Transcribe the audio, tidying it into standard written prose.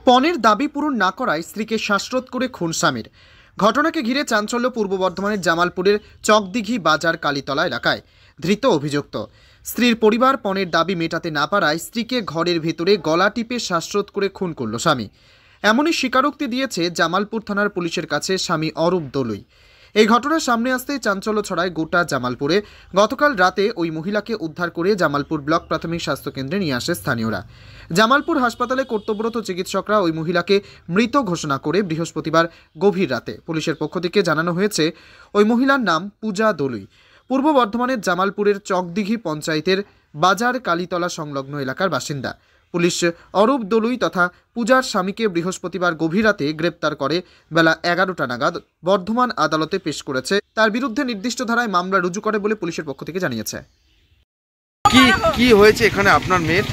পণের দাবি পূরণ না করায় স্ত্রীকে শ্বাসরোধ করে খুন স্বামীর। ঘটনাকে ঘিরে চাঞ্চল্য পূর্ব বর্ধমানের জামালপুরের চকদিঘি বাজার কালীতলা এলাকায়। ধৃত অভিযুক্ত স্ত্রীর পরিবার পণের দাবি মেটাতে না পারায় স্ত্রীকে ঘরের ভেতরে গলা টিপে শ্বাসরোধ করে খুন করল স্বামী। এমনই স্বীকারোক্তি দিয়েছে জামালপুর থানার পুলিশের কাছে স্বামী অরূপ দলুই। এই ঘটনার সামনে আসতেই চাঞ্চল্য ছড়ায় গোটা জামালপুরে। গতকাল রাতে ওই মহিলাকে উদ্ধার করে জামালপুর ব্লক প্রাথমিক স্বাস্থ্যকেন্দ্রে নিয়ে আসে স্থানীয়রা। জামালপুর হাসপাতালে কর্তব্যরত চিকিৎসকরা ওই মহিলাকে মৃত ঘোষণা করে বৃহস্পতিবার গভীর রাতে পুলিশের পক্ষ থেকে জানানো হয়েছে ওই মহিলার নাম পূজা দলুই। পূর্ব বর্ধমানের জামালপুরের চকদিঘি পঞ্চায়েতের বাজার কালীতলা সংলগ্ন এলাকার বাসিন্দা। পুলিশ অরূপ দলুই তথা পূজার স্বামীকে বৃহস্পতিবার গভীর রাতে গ্রেপ্তার করে বেলা 11টা নাগাদ বর্ধমান আদালতে পেশ করেছে। তার বিরুদ্ধে নির্দিষ্ট ধারায় মামলা রুজু করে বলে পুলিশের পক্ষ থেকে জানিয়েছে। কি হয়েছে এখানে আপনার মেয়ের?